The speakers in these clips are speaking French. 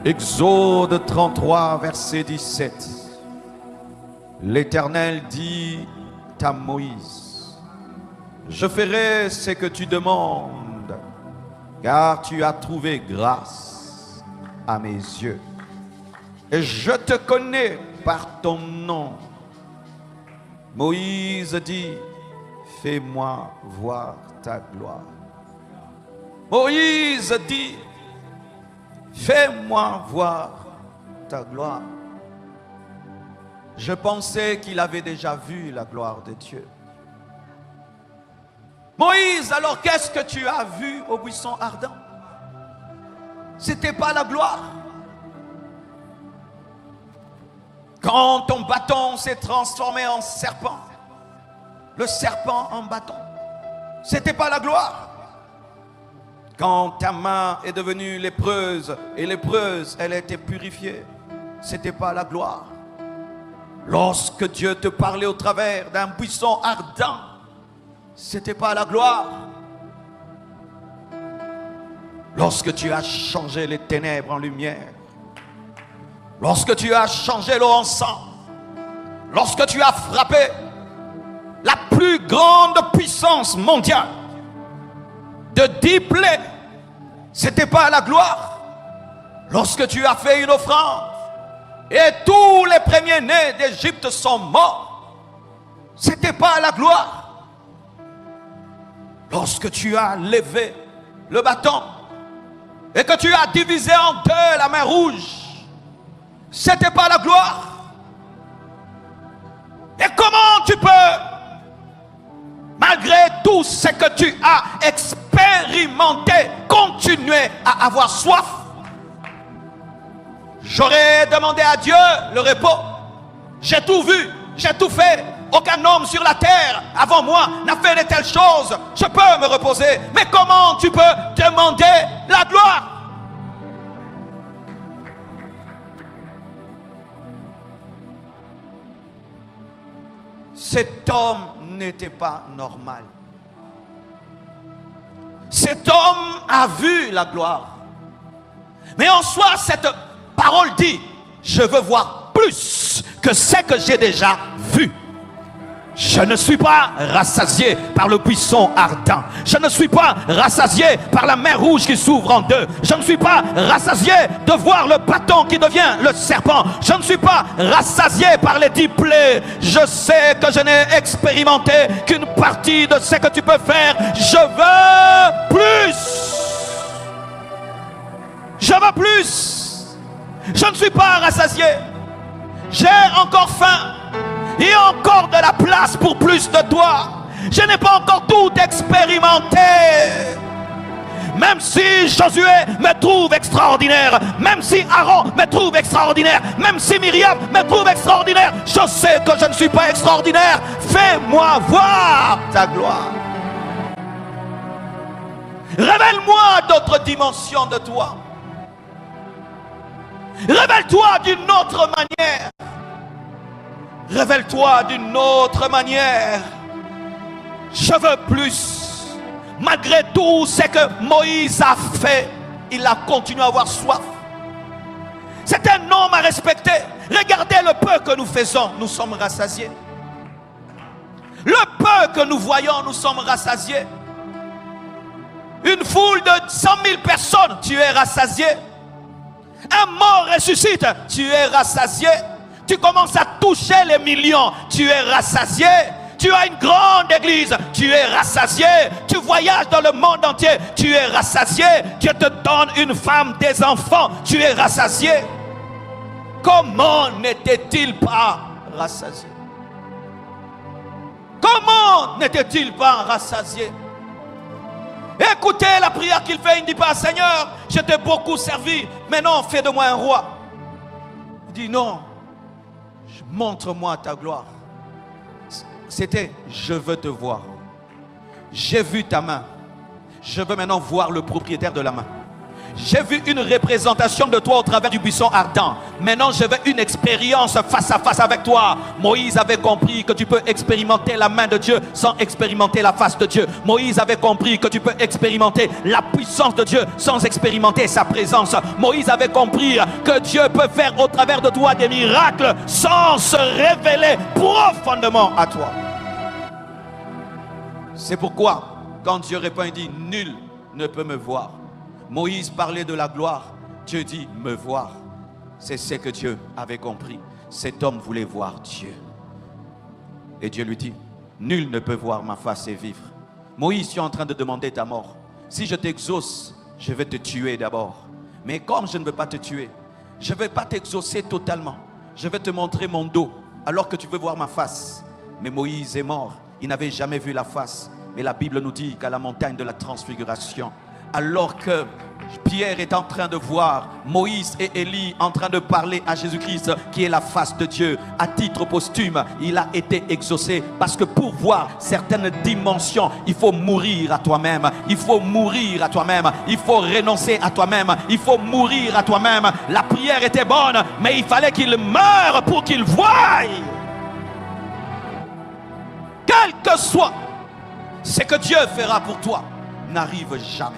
Exode 33, verset 17. L'Éternel dit à Moïse, je ferai ce que tu demandes, car tu as trouvé grâce à mes yeux. Et je te connais par ton nom. Moïse dit, fais-moi voir ta gloire. Moïse dit, fais-moi voir ta gloire. Je pensais qu'il avait déjà vu la gloire de Dieu. Moïse, alors qu'est-ce que tu as vu au buisson ardent? C'était pas la gloire. Quand ton bâton s'est transformé en serpent, le serpent en bâton, c'était pas la gloire. Quand ta main est devenue lépreuse, et lépreuse, elle a été purifiée, c'était pas la gloire. Lorsque Dieu te parlait au travers d'un buisson ardent, c'était pas la gloire. Lorsque tu as changé les ténèbres en lumière, lorsque tu as changé l'eau en sang, lorsque tu as frappé la plus grande puissance mondiale de 10 plaies, c'était pas la gloire. Lorsque tu as fait une offrande et tous les premiers-nés d'Égypte sont morts, c'était pas la gloire. Lorsque tu as levé le bâton et que tu as divisé en deux la mer Rouge, c'était pas la gloire. Et comment tu peux, malgré tout ce que tu as expérimenté, continuer à avoir soif? J'aurais demandé à Dieu le repos. J'ai tout vu, j'ai tout fait. Aucun homme sur la terre avant moi n'a fait de telles choses. Je peux me reposer. Mais comment tu peux demander la gloire? Cet homme n'était pas normal. Cet homme a vu la gloire. Mais en soi, cette parole dit, je veux voir plus que ce que j'ai déjà vu. Je ne suis pas rassasié par le buisson ardent. Je ne suis pas rassasié par la mer Rouge qui s'ouvre en deux. Je ne suis pas rassasié de voir le bâton qui devient le serpent. Je ne suis pas rassasié par les 10 plaies. Je sais que je n'ai expérimenté qu'une partie de ce que tu peux faire. Je veux plus. Je veux plus. Je ne suis pas rassasié. J'ai encore faim. Il y a encore de la place pour plus de toi. Je n'ai pas encore tout expérimenté. Même si Josué me trouve extraordinaire, même si Aaron me trouve extraordinaire, même si Myriam me trouve extraordinaire, je sais que je ne suis pas extraordinaire. Fais-moi voir ta gloire. Révèle-moi d'autres dimensions de toi. Révèle-toi d'une autre manière. Révèle-toi d'une autre manière. Je veux plus. Malgré tout ce que Moïse a fait, il a continué à avoir soif. C'est un homme à respecter. Regardez le peu que nous faisons, nous sommes rassasiés. Le peu que nous voyons, nous sommes rassasiés. Une foule de 100 000 personnes, tu es rassasié. Un mort ressuscite, tu es rassasié. Tu commences à toucher les millions, tu es rassasié. Tu as une grande église, tu es rassasié. Tu voyages dans le monde entier, tu es rassasié. Dieu te donne une femme, des enfants, tu es rassasié. Comment n'était-il pas rassasié? Comment n'était-il pas rassasié? Écoutez la prière qu'il fait. Il ne dit pas, Seigneur, je t'ai beaucoup servi, mais non, fais de moi un roi. Il dit non, montre-moi ta gloire. C'était, je veux te voir. J'ai vu ta main. Je veux maintenant voir le propriétaire de la main. J'ai vu une représentation de toi au travers du buisson ardent. Maintenant, je veux une expérience face à face avec toi. Moïse avait compris que tu peux expérimenter la main de Dieu sans expérimenter la face de Dieu. Moïse avait compris que tu peux expérimenter la puissance de Dieu sans expérimenter sa présence. Moïse avait compris que Dieu peut faire au travers de toi des miracles sans se révéler profondément à toi. C'est pourquoi, quand Dieu répond, il dit, nul ne peut me voir. Moïse parlait de la gloire. Dieu dit, me voir. C'est ce que Dieu avait compris. Cet homme voulait voir Dieu. Et Dieu lui dit, nul ne peut voir ma face et vivre. Moïse, tu es en train de demander ta mort. Si je t'exauce, je vais te tuer d'abord. Mais comme je ne veux pas te tuer, je ne vais pas t'exaucer totalement. Je vais te montrer mon dos, alors que tu veux voir ma face. Mais Moïse est mort. Il n'avait jamais vu la face. Mais la Bible nous dit qu'à la montagne de la transfiguration, alors que Pierre est en train de voir Moïse et Élie en train de parler à Jésus-Christ qui est la face de Dieu, à titre posthume, il a été exaucé. Parce que pour voir certaines dimensions, il faut mourir à toi-même. Il faut mourir à toi-même. Il faut renoncer à toi-même. Il faut mourir à toi-même. La prière était bonne, mais il fallait qu'il meure pour qu'il voie. Quel que soit ce que Dieu fera pour toi, n'arrive jamais.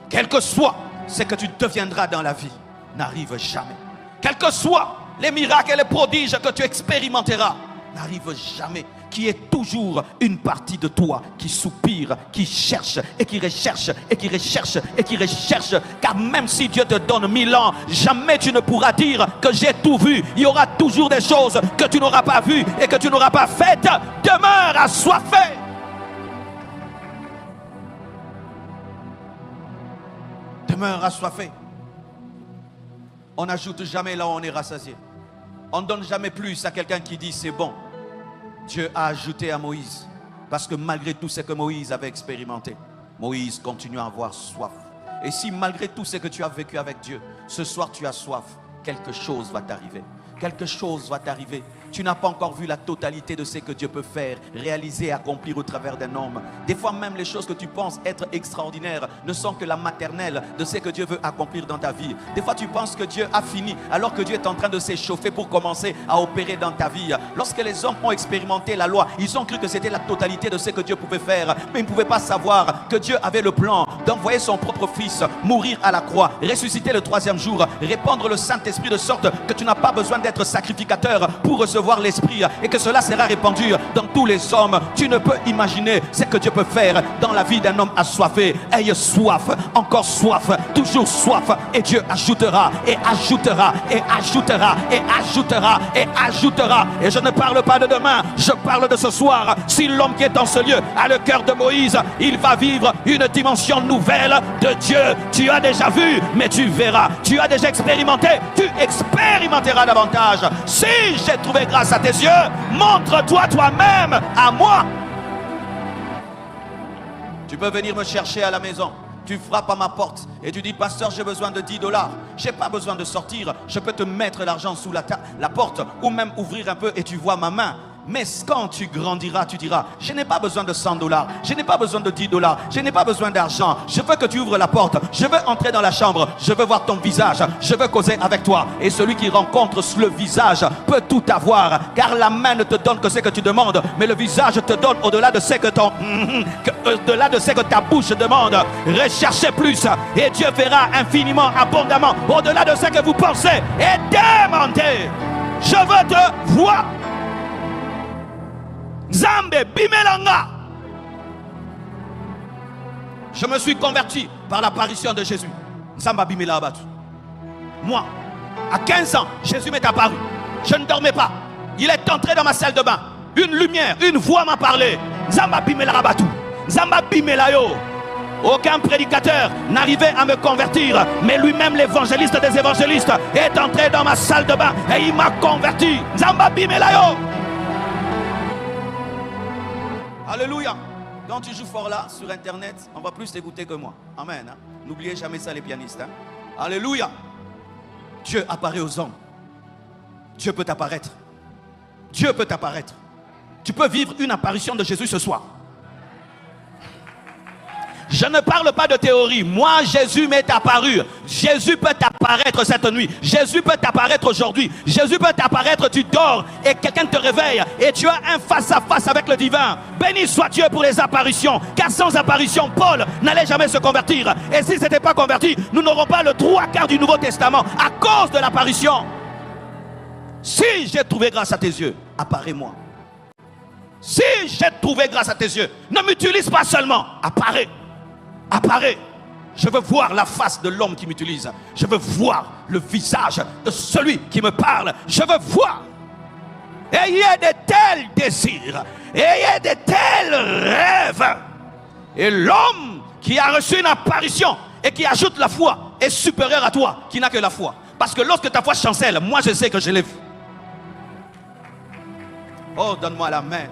Quel que soit ce que tu deviendras dans la vie, n'arrive jamais. Quels que soient les miracles et les prodiges que tu expérimenteras, n'arrive jamais. Qui est toujours une partie de toi qui soupire, qui cherche et qui recherche et qui recherche et qui recherche. Car même si Dieu te donne 1000 ans, jamais tu ne pourras dire que j'ai tout vu. Il y aura toujours des choses que tu n'auras pas vues et que tu n'auras pas faites. Demeure assoiffé. Demeure assoiffé. On n'ajoute jamais là où on est rassasié. On ne donne jamais plus à quelqu'un qui dit c'est bon. Dieu a ajouté à Moïse, parce que malgré tout ce que Moïse avait expérimenté, Moïse continue à avoir soif. Et si malgré tout ce que tu as vécu avec Dieu, ce soir tu as soif, quelque chose va t'arriver. Quelque chose va t'arriver. Tu n'as pas encore vu la totalité de ce que Dieu peut faire, réaliser, accomplir au travers d'un homme. Des fois même les choses que tu penses être extraordinaires ne sont que la maternelle de ce que Dieu veut accomplir dans ta vie. Des fois tu penses que Dieu a fini alors que Dieu est en train de s'échauffer pour commencer à opérer dans ta vie. Lorsque les hommes ont expérimenté la loi, ils ont cru que c'était la totalité de ce que Dieu pouvait faire. Mais ils ne pouvaient pas savoir que Dieu avait le plan d'envoyer son propre fils mourir à la croix, ressusciter le 3e jour, répandre le Saint-Esprit de sorte que tu n'as pas besoin d'être sacrificateur pour recevoir l'Esprit et que cela sera répandu dans tous les hommes. Tu ne peux imaginer ce que Dieu peut faire dans la vie d'un homme assoiffé. Aie soif, encore soif, toujours soif, et Dieu ajoutera et ajoutera et ajoutera et ajoutera et ajoutera. Et je ne parle pas de demain, je parle de ce soir. Si l'homme qui est dans ce lieu a le cœur de Moïse, il va vivre une dimension nouvelle de Dieu. Tu as déjà vu, mais tu verras. Tu as déjà expérimenté, tu expérimenteras davantage. Si j'ai trouvé grâce à tes yeux, montre-toi toi-même à moi. Tu peux venir me chercher à la maison. Tu frappes à ma porte et tu dis, pasteur, j'ai besoin de 10 $. J'ai pas besoin de sortir. Je peux te mettre l'argent sous la porte ou même ouvrir un peu et tu vois ma main. Mais quand tu grandiras, tu diras, je n'ai pas besoin de 100 $, je n'ai pas besoin de 10 $, je n'ai pas besoin d'argent. Je veux que tu ouvres la porte, je veux entrer dans la chambre, je veux voir ton visage, je veux causer avec toi. Et celui qui rencontre le visage peut tout avoir, car la main ne te donne que ce que tu demandes, mais le visage te donne au-delà de ce que au-delà de ce que ta bouche demande. Recherchez plus et Dieu verra infiniment, abondamment, au-delà de ce que vous pensez et demandez. Je veux te voir. Zambe bimelanga. Je me suis converti par l'apparition de Jésus. Zamba bimela abatu. Moi, à 15 ans, Jésus m'est apparu. Je ne dormais pas. Il est entré dans ma salle de bain. Une lumière, une voix m'a parlé. Zamba bimela abatu. Zamba bimela yo. Aucun prédicateur n'arrivait à me convertir, mais lui-même, l'évangéliste des évangélistes, est entré dans ma salle de bain et il m'a converti. Zamba bimela yo. Alléluia. Quand tu joues fort là, sur internet, on va plus t'écouter que moi. Amen. Hein? N'oubliez jamais ça les pianistes. Hein? Alléluia. Dieu apparaît aux hommes. Dieu peut apparaître. Dieu peut apparaître. Tu peux vivre une apparition de Jésus ce soir. Je ne parle pas de théorie. Moi, Jésus m'est apparu. Jésus peut t'apparaître cette nuit. Jésus peut t'apparaître aujourd'hui. Jésus peut t'apparaître, tu dors et quelqu'un te réveille et tu as un face-à-face avec le divin. Béni soit Dieu pour les apparitions. Car sans apparition, Paul n'allait jamais se convertir. Et s'il ne s'était pas converti, nous n'aurons pas le 3/4 du Nouveau Testament à cause de l'apparition. Si j'ai trouvé grâce à tes yeux, apparais-moi. Si j'ai trouvé grâce à tes yeux, ne m'utilise pas seulement, apparais. Apparais. Je veux voir la face de l'homme qui m'utilise. Je veux voir le visage de celui qui me parle. Je veux voir. Ayez de tels désirs. Ayez de tels rêves. Et l'homme qui a reçu une apparition et qui ajoute la foi est supérieur à toi qui n'a que la foi. Parce que lorsque ta foi chancelle, moi je sais que je l'ai vu. Oh, donne-moi la main.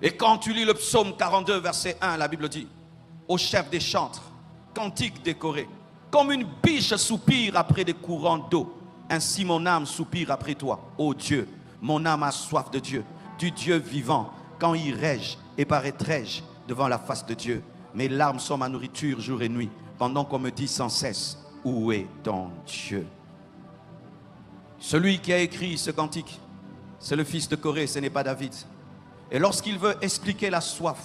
Et quand tu lis le psaume 42, verset 1, la Bible dit: au chef des chantres, cantique décoré, comme une biche soupire après des courants d'eau, ainsi mon âme soupire après toi, ô Dieu. Mon âme a soif de Dieu, du Dieu vivant. Quand irai-je et paraîtrai-je devant la face de Dieu? Mes larmes sont ma nourriture jour et nuit, pendant qu'on me dit sans cesse: où est ton Dieu? Celui qui a écrit ce cantique, c'est le fils de Corée, ce n'est pas David. Et lorsqu'il veut expliquer la soif,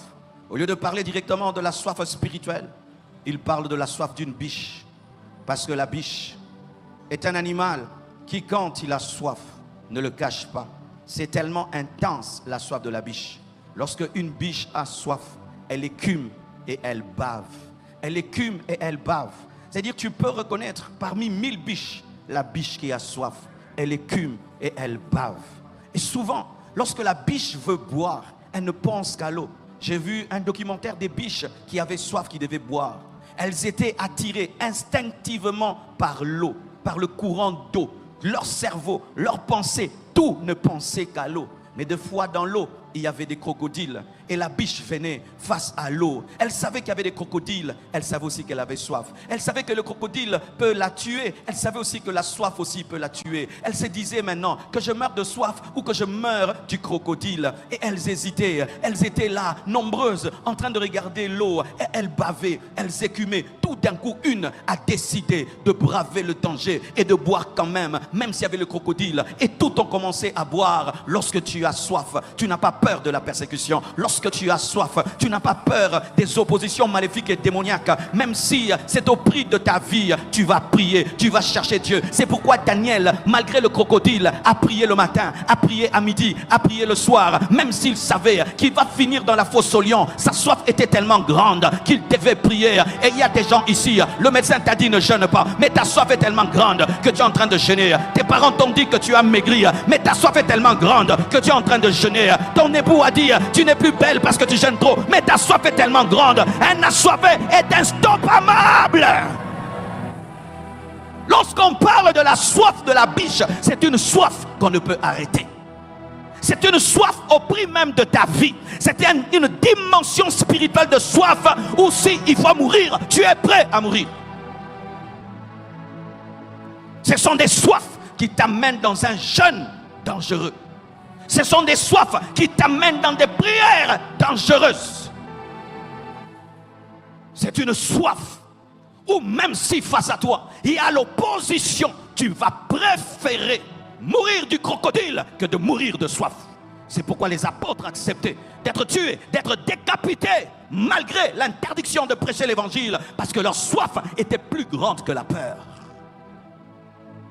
au lieu de parler directement de la soif spirituelle, il parle de la soif d'une biche. Parce que la biche est un animal qui, quand il a soif, ne le cache pas. C'est tellement intense la soif de la biche. Lorsque une biche a soif, elle écume et elle bave. Elle écume et elle bave. C'est-à-dire tu peux reconnaître parmi 1000 biches, la biche qui a soif. Elle écume et elle bave. Et souvent, lorsque la biche veut boire, elle ne pense qu'à l'eau. J'ai vu un documentaire des biches qui avaient soif, qui devaient boire. Elles étaient attirées instinctivement par l'eau, par le courant d'eau. Leur cerveau, leur pensée, tout ne pensait qu'à l'eau. Mais des fois dans l'eau, il y avait des crocodiles. Et la biche venait face à l'eau. Elle savait qu'il y avait des crocodiles. Elle savait aussi qu'elle avait soif. Elle savait que le crocodile peut la tuer. Elle savait aussi que la soif aussi peut la tuer. Elle se disait maintenant que je meurs de soif ou que je meurs du crocodile. Et elles hésitaient. Elles étaient là, nombreuses, en train de regarder l'eau. Et elles bavaient, elles écumaient. Tout d'un coup, une a décidé de braver le danger et de boire quand même s'il y avait le crocodile. Et tout ont commencé à boire. Lorsque tu as soif, tu n'as pas peur de la persécution. Lorsque tu as soif, tu n'as pas peur des oppositions maléfiques et démoniaques. Même si c'est au prix de ta vie, tu vas prier, tu vas chercher Dieu. C'est pourquoi Daniel, malgré le crocodile, a prié le matin, a prié à midi, a prié le soir. Même s'il savait qu'il va finir dans la fosse aux lions, sa soif était tellement grande qu'il devait prier. Et il y a des gens ici, le médecin t'a dit ne jeûne pas, mais ta soif est tellement grande que tu es en train de jeûner. Tes parents t'ont dit que tu as maigri, mais ta soif est tellement grande que tu es en train de jeûner. Ton époux a dit tu n'es plus belle parce que tu jeûnes trop, mais ta soif est tellement grande. Un assoiffé est instoppable. Lorsqu'on parle de la soif de la biche, c'est une soif qu'on ne peut arrêter. C'est une soif au prix même de ta vie. C'est une dimension spirituelle de soif où si il faut mourir, tu es prêt à mourir. Ce sont des soifs qui t'amènent dans un jeûne dangereux. Ce sont des soifs qui t'amènent dans des prières dangereuses. C'est une soif où même si face à toi, il y a l'opposition, tu vas préférer mourir du crocodile que de mourir de soif. C'est pourquoi les apôtres acceptaient d'être tués, d'être décapités, malgré l'interdiction de prêcher l'évangile, parce que leur soif était plus grande que la peur.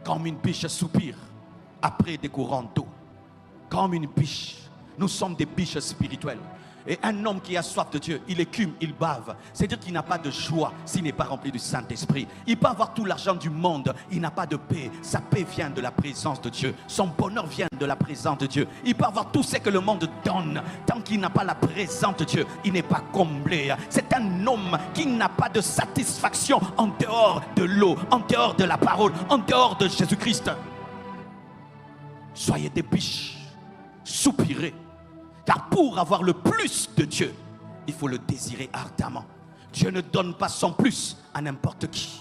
Comme une biche soupire après des courants d'eau. Comme une biche. Nous sommes des biches spirituelles. Et un homme qui a soif de Dieu, il écume, il bave. C'est-à-dire qu'il n'a pas de joie s'il n'est pas rempli du Saint-Esprit. Il peut avoir tout l'argent du monde, il n'a pas de paix. Sa paix vient de la présence de Dieu. Son bonheur vient de la présence de Dieu. Il peut avoir tout ce que le monde donne. Tant qu'il n'a pas la présence de Dieu, il n'est pas comblé. C'est un homme qui n'a pas de satisfaction en dehors de l'eau, en dehors de la parole, en dehors de Jésus-Christ. Soyez des biches. Soupirez. Car pour avoir le plus de Dieu, il faut le désirer ardemment. Dieu ne donne pas son plus à n'importe qui.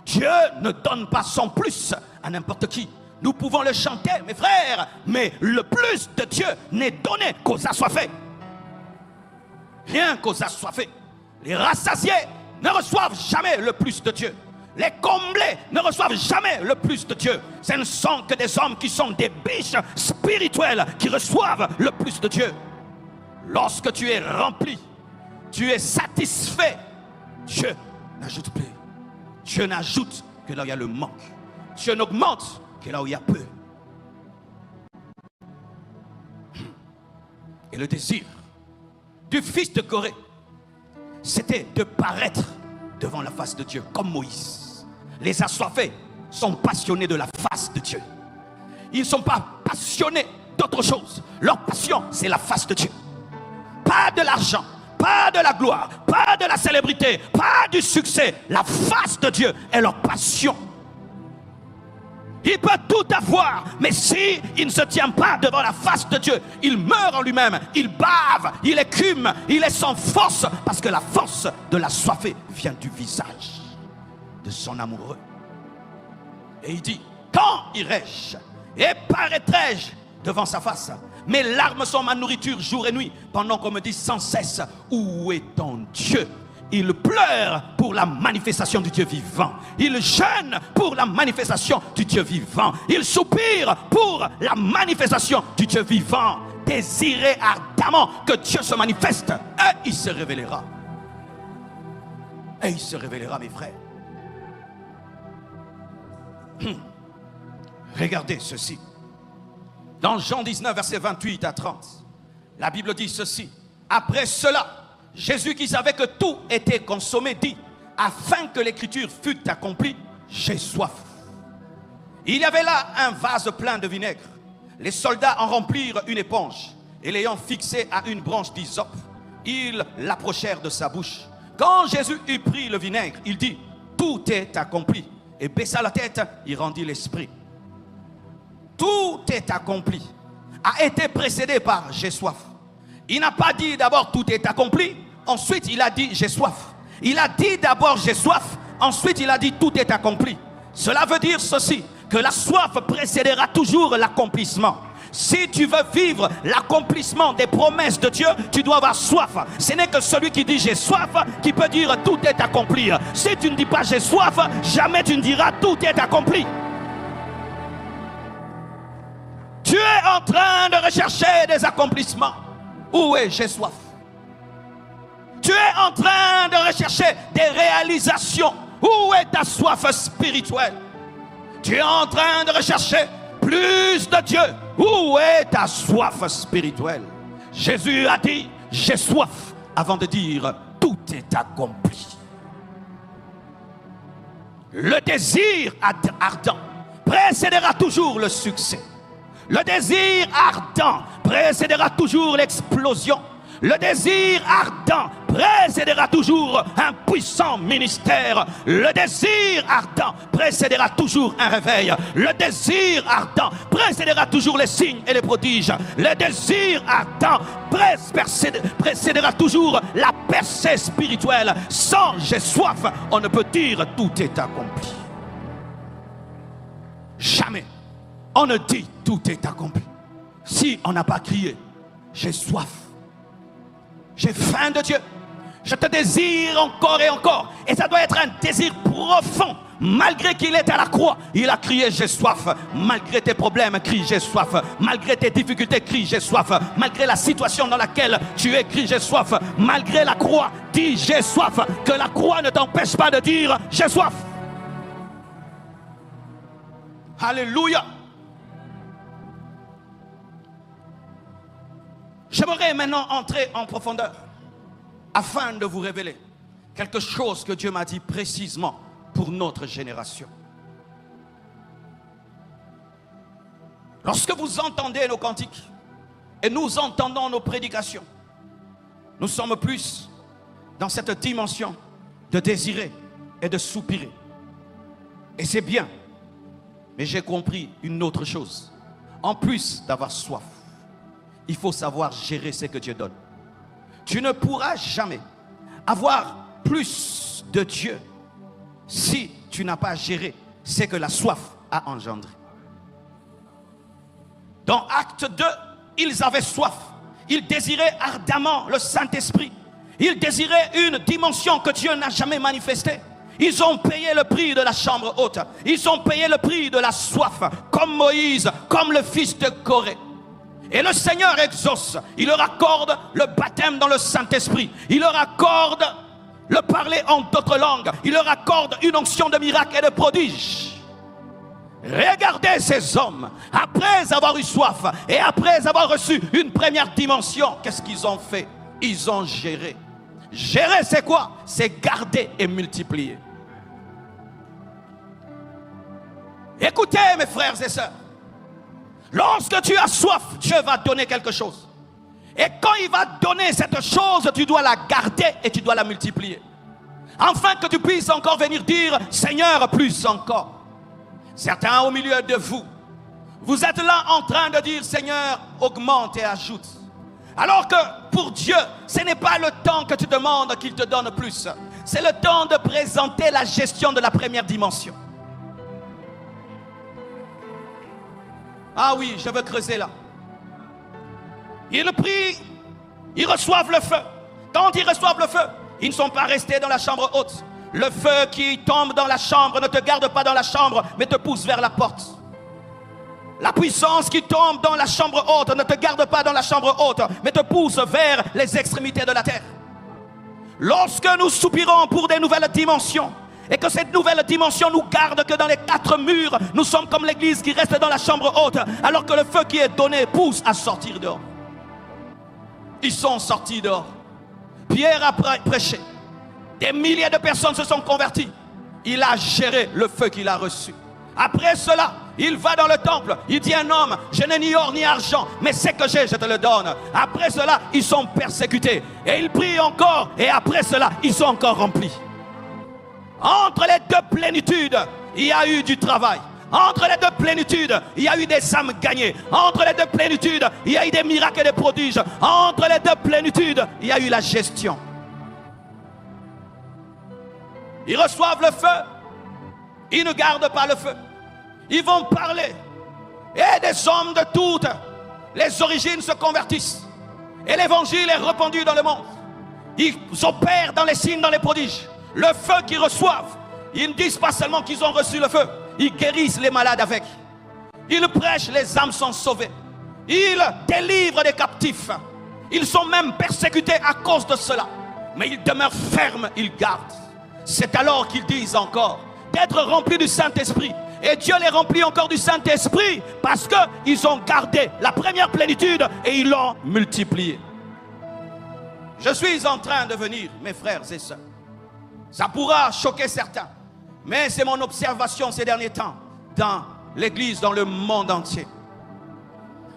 Dieu ne donne pas son plus à n'importe qui. Nous pouvons le chanter, mes frères, mais le plus de Dieu n'est donné qu'aux assoiffés. rien qu'aux assoiffés. Les rassasiés ne reçoivent jamais le plus de Dieu. Les comblés ne reçoivent jamais le plus de Dieu. Ce ne sont que des hommes qui sont des biches spirituelles qui reçoivent le plus de Dieu. Lorsque tu es rempli, tu es satisfait, Dieu n'ajoute plus. Dieu n'ajoute que là où il y a le manque. Dieu n'augmente que là où il y a peu. Et le désir du fils de Corée, c'était de paraître devant la face de Dieu, comme Moïse. Les assoiffés sont passionnés de la face de Dieu. Ils ne sont pas passionnés d'autre chose. Leur passion, c'est la face de Dieu. Pas de l'argent, pas de la gloire, pas de la célébrité, pas du succès. La face de Dieu est leur passion. Il peut tout avoir, mais si il ne se tient pas devant la face de Dieu, il meurt en lui-même, il bave, il écume, il est sans force, parce que la force de l'assoiffé vient du visage de son amoureux. Et il dit, quand irai-je et paraîtrai-je devant sa face? Mes larmes sont ma nourriture jour et nuit, pendant qu'on me dit sans cesse, où est ton Dieu? Il pleure pour la manifestation du Dieu vivant. Il jeûne pour la manifestation du Dieu vivant. Il soupire pour la manifestation du Dieu vivant. Désirez ardemment que Dieu se manifeste. Et il se révélera. Et il se révélera, mes frères. Regardez ceci. Dans Jean 19, versets 28 à 30, la Bible dit ceci. Après cela, Jésus, qui savait que tout était consommé, dit, afin que l'écriture fût accomplie, j'ai soif. Il y avait là un vase plein de vinaigre. Les soldats en remplirent une éponge et l'ayant fixé à une branche d'hysope, ils l'approchèrent de sa bouche. Quand Jésus eut pris le vinaigre, il dit, tout est accompli. Et baissa la tête, il rendit l'esprit. Tout est accompli a été précédé par j'ai soif. Il n'a pas dit d'abord tout est accompli, ensuite il a dit j'ai soif. Il a dit d'abord j'ai soif, ensuite il a dit tout est accompli. Cela veut dire ceci, que la soif précédera toujours l'accomplissement. Si tu veux vivre l'accomplissement des promesses de Dieu, tu dois avoir soif. Ce n'est que celui qui dit j'ai soif qui peut dire tout est accompli. Si tu ne dis pas j'ai soif, jamais tu ne diras tout est accompli. Tu es en train de rechercher des accomplissements. Où est j'ai soif? Tu es en train de rechercher des réalisations. Où est ta soif spirituelle? Tu es en train de rechercher plus de Dieu. Où est ta soif spirituelle? Jésus a dit j'ai soif avant de dire tout est accompli. Le désir ardent précédera toujours le succès. Le désir ardent précédera toujours l'explosion. Le désir ardent précédera toujours un puissant ministère. Le désir ardent précédera toujours un réveil. Le désir ardent précédera toujours les signes et les prodiges. Le désir ardent précédera toujours la percée spirituelle. Sans j'ai soif, on ne peut dire tout est accompli. Jamais on ne dit tout est accompli si on n'a pas crié j'ai soif. J'ai faim de Dieu. Je te désire encore et encore. Et ça doit être un désir profond. Malgré qu'il est à la croix, il a crié j'ai soif. Malgré tes problèmes, crie j'ai soif. Malgré tes difficultés, crie j'ai soif. Malgré la situation dans laquelle tu es, crie j'ai soif. Malgré la croix, dis j'ai soif. Que la croix ne t'empêche pas de dire j'ai soif. Alléluia. J'aimerais maintenant entrer en profondeur afin de vous révéler quelque chose que Dieu m'a dit précisément pour notre génération. Lorsque vous entendez nos cantiques et nous entendons nos prédications, nous sommes plus dans cette dimension de désirer et de soupirer. Et c'est bien, mais j'ai compris une autre chose. En plus d'avoir soif, il faut savoir gérer ce que Dieu donne. Tu ne pourras jamais avoir plus de Dieu si tu n'as pas géré ce que la soif a engendré. Dans Acte 2, ils avaient soif. Ils désiraient ardemment le Saint-Esprit. Ils désiraient une dimension que Dieu n'a jamais manifestée. Ils ont payé le prix de la chambre haute. Ils ont payé le prix de la soif, comme Moïse, comme le fils de Corée. Et le Seigneur exauce. Il leur accorde le baptême dans le Saint-Esprit. Il leur accorde le parler en d'autres langues. Il leur accorde une onction de miracles et de prodiges. Regardez ces hommes, après avoir eu soif et après avoir reçu une première dimension, qu'est-ce qu'ils ont fait? Ils ont géré. Gérer, c'est quoi? C'est garder et multiplier. Écoutez, mes frères et sœurs, lorsque tu as soif, Dieu va donner quelque chose. Et quand il va donner cette chose, tu dois la garder et tu dois la multiplier. Afin que tu puisses encore venir dire, Seigneur, plus encore. Certains au milieu de vous, vous êtes là en train de dire, Seigneur, augmente et ajoute. Alors que pour Dieu, ce n'est pas le temps que tu demandes qu'il te donne plus. C'est le temps de présenter la gestion de la première dimension. Ah oui, je veux creuser là. Ils prient, ils reçoivent le feu. Quand ils reçoivent le feu, ils ne sont pas restés dans la chambre haute. Le feu qui tombe dans la chambre ne te garde pas dans la chambre, mais te pousse vers la porte. La puissance qui tombe dans la chambre haute ne te garde pas dans la chambre haute, mais te pousse vers les extrémités de la terre. Lorsque nous soupirons pour des nouvelles dimensions, et que cette nouvelle dimension nous garde que dans les 4 murs, nous sommes comme l'église qui reste dans la chambre haute, alors que le feu qui est donné pousse à sortir dehors. Ils sont sortis dehors. Pierre a prêché. Des milliers de personnes se sont converties. Il a géré le feu qu'il a reçu. Après cela, il va dans le temple. Il dit à un homme, je n'ai ni or ni argent, mais ce que j'ai, je te le donne. Après cela, ils sont persécutés. Et ils prient encore. Et après cela, ils sont encore remplis. Entre les deux plénitudes, il y a eu du travail. Entre les deux plénitudes, il y a eu des âmes gagnées. Entre les deux plénitudes, il y a eu des miracles et des prodiges. Entre les deux plénitudes, il y a eu la gestion. Ils reçoivent le feu. Ils ne gardent pas le feu. Ils vont parler. Et des hommes de toutes les origines se convertissent. Et l'évangile est répandu dans le monde. Ils opèrent dans les signes, dans les prodiges. Le feu qu'ils reçoivent, ils ne disent pas seulement qu'ils ont reçu le feu. Ils guérissent les malades avec. Ils prêchent, les âmes sont sauvées. Ils délivrent les captifs. Ils sont même persécutés à cause de cela. Mais ils demeurent fermes, ils gardent. C'est alors qu'ils disent encore d'être remplis du Saint-Esprit. Et Dieu les remplit encore du Saint-Esprit parce qu'ils ont gardé la première plénitude et ils l'ont multipliée. Je suis en train de venir, mes frères et sœurs. Ça pourra choquer certains, mais c'est mon observation ces derniers temps dans l'Église, dans le monde entier.